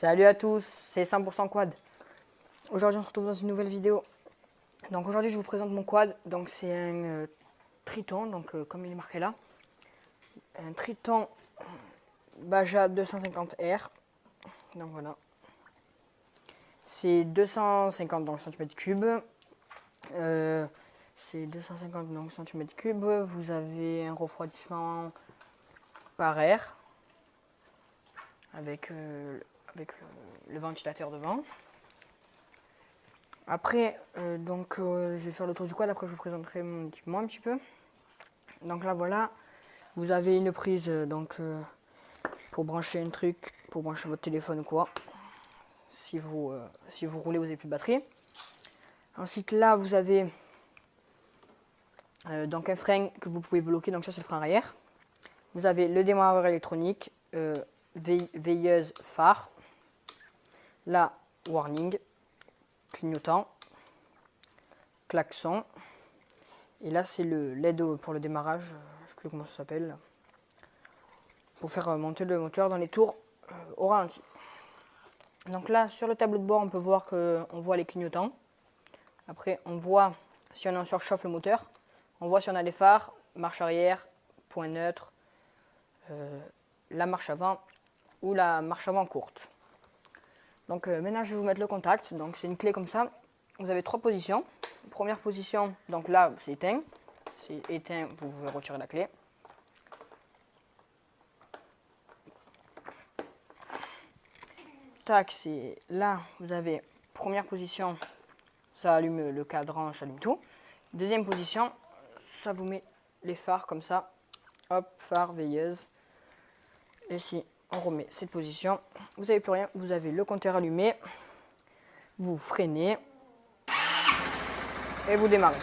Salut à tous, c'est 100% Quad. Aujourd'hui on se retrouve dans une nouvelle vidéo. Donc aujourd'hui je vous présente mon quad. Donc c'est un Triton, donc comme il est marqué là. Un Triton Baja 250R. Donc voilà. C'est 250 cm3. C'est 250 cm3. Vous avez un refroidissement par air avec le ventilateur devant. Après, je vais faire le tour du quad. Après, je vous présenterai mon équipement un petit peu. Donc là, voilà, vous avez une prise pour brancher un truc, pour brancher votre téléphone ou quoi. Si vous roulez, vous n'avez plus de batterie. Ensuite, là, vous avez donc un frein que vous pouvez bloquer. Donc ça, c'est le frein arrière. Vous avez le démarreur électronique, veilleuse phare, la warning, clignotant, klaxon. Et là, c'est l'aide pour le démarrage, je ne sais plus comment ça s'appelle, pour faire monter le moteur dans les tours au ralenti. Donc là, sur le tableau de bord, on peut voir qu'on voit les clignotants. Après, on voit si on en surchauffe le moteur. On voit si on a les phares, marche arrière, point neutre, la marche avant ou la marche avant courte. Donc maintenant, je vais vous mettre le contact. Donc c'est une clé comme ça. Vous avez 3 positions. Première position, donc là, c'est éteint. C'est éteint, vous pouvez retirer la clé. Tac, c'est là, vous avez première position, ça allume le cadran, ça allume tout. Deuxième position, ça vous met les phares comme ça. Hop, phare, veilleuse. Et si on remet cette position, vous n'avez plus rien, vous avez le compteur allumé. Vous freinez et vous démarrez.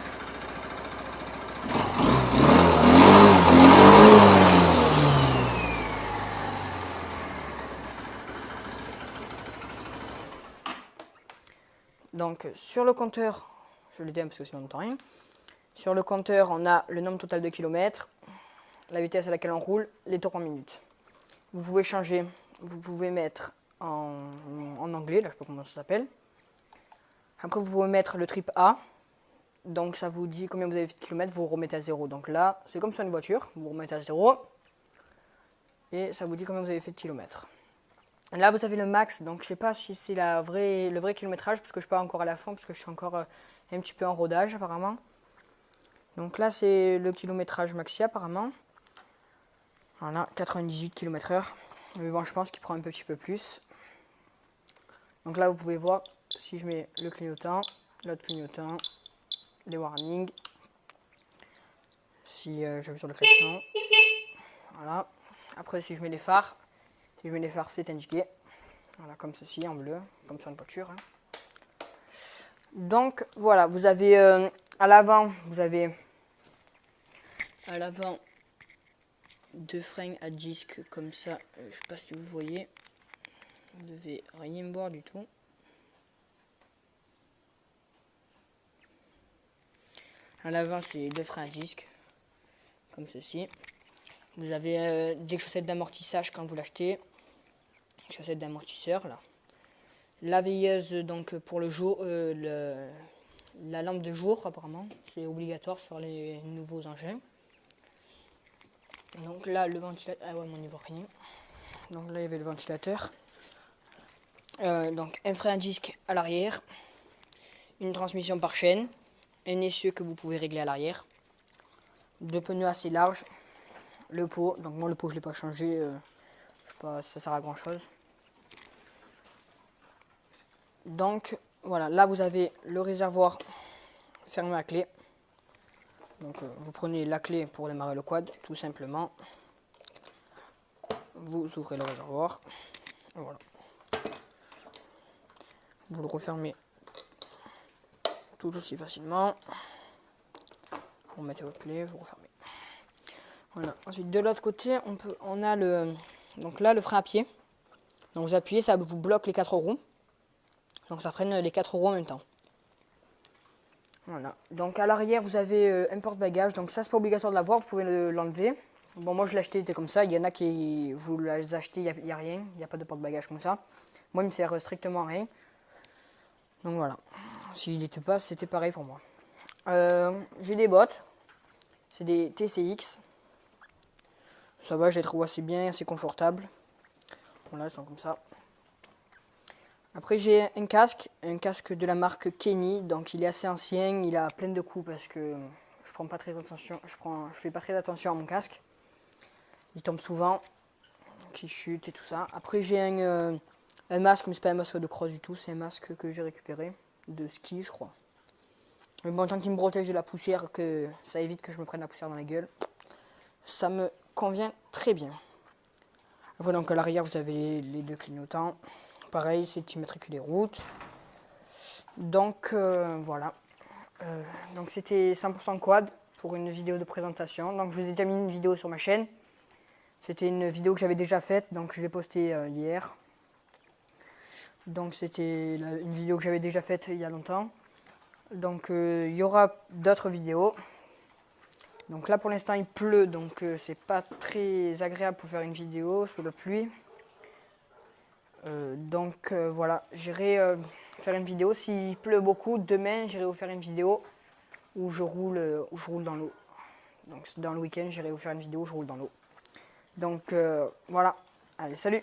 Donc sur le compteur, je le démarre parce que sinon on n'entend rien. Sur le compteur, on a le nombre total de kilomètres, la vitesse à laquelle on roule, les tours par minute. Vous pouvez changer, vous pouvez mettre en anglais, là je sais pas comment ça s'appelle. Après vous pouvez mettre le trip A, donc ça vous dit combien vous avez fait de kilomètres, vous remettez à 0. Donc là, c'est comme sur une voiture, vous remettez à 0 et ça vous dit combien vous avez fait de kilomètres. Là, vous avez le max, donc je ne sais pas si c'est le vrai kilométrage, parce que je ne suis pas encore à la fin, parce que je suis encore un petit peu en rodage apparemment. Donc là, c'est le kilométrage maxi apparemment. Voilà, 98 km/h. Mais bon, je pense qu'il prend un petit peu plus. Donc là, vous pouvez voir, si je mets le clignotant, l'autre clignotant, les warnings. Si j'appuie sur le klaxon. Voilà. Après, si je mets les phares, c'est indiqué. Voilà, comme ceci, en bleu, comme sur une voiture. Hein. Donc, voilà, vous avez à l'avant, deux freins à disque comme ça. Je ne sais pas si vous voyez. Vous ne devez rien voir du tout. À l'avant, c'est 2 freins à disque, comme ceci. Vous avez des chaussettes d'amortissage quand vous l'achetez. Chaussettes d'amortisseur, là. La veilleuse, donc pour le jour, la lampe de jour, apparemment. C'est obligatoire sur les nouveaux engins. Donc là, le ventilateur. Ah ouais, mais on n'y voit rien. Donc là, il y avait le ventilateur. Donc un frein à disque à l'arrière. Une transmission par chaîne. Un essieu que vous pouvez régler à l'arrière. 2 pneus assez larges. Le pot. Donc moi, le pot, je ne l'ai pas changé. Je sais pas si ça sert à grand chose. Donc voilà, là vous avez le réservoir fermé à clé. Donc vous prenez la clé pour démarrer le quad, tout simplement. Vous ouvrez le réservoir. Voilà. Vous le refermez tout aussi facilement. Vous mettez votre clé, vous refermez. Voilà. Ensuite de l'autre côté, on a le frein à pied. Donc vous appuyez, ça vous bloque les 4 roues. Donc ça freine les 4 roues en même temps. Voilà. Donc à l'arrière, vous avez un porte-bagages. Donc ça, c'est pas obligatoire de l'avoir, vous pouvez l'enlever. Bon, moi je l'ai acheté, il était comme ça. Il y en a qui, vous les achetez, il n'y a rien. Il n'y a pas de porte-bagages comme ça. Moi, il me sert strictement à rien. Donc voilà. S'il n'était pas, c'était pareil pour moi. J'ai des bottes. C'est des TCX. Ça va, je les trouve assez bien, assez confortables. Voilà, elles sont comme ça. Après, j'ai un casque de la marque Kenny. Donc il est assez ancien, il a plein de coups parce que je prends pas très attention. Je fais pas très attention à mon casque. Il tombe souvent, qui chute et tout ça. Après, j'ai un masque, mais c'est pas un masque de cross du tout, c'est un masque que j'ai récupéré de ski, je crois. Mais bon, tant qu'il me protège de la poussière, que ça évite que je me prenne la poussière dans la gueule, ça me convient très bien. Après, donc à l'arrière, vous avez les deux clignotants. Pareil, c'est immatriculé route. Donc voilà. Donc c'était 100% quad pour une vidéo de présentation. Donc je vous ai déjà mis une vidéo sur ma chaîne. C'était une vidéo que j'avais déjà faite, donc je l'ai postée hier. Donc c'était une vidéo que j'avais déjà faite il y a longtemps. Donc il y aura d'autres vidéos. Donc là pour l'instant il pleut, donc c'est pas très agréable pour faire une vidéo sous la pluie. Donc voilà, j'irai faire une vidéo. S'il pleut beaucoup, demain j'irai vous faire une vidéo où je roule dans l'eau. Donc dans le week-end j'irai vous faire une vidéo où je roule dans l'eau. Donc voilà, allez salut!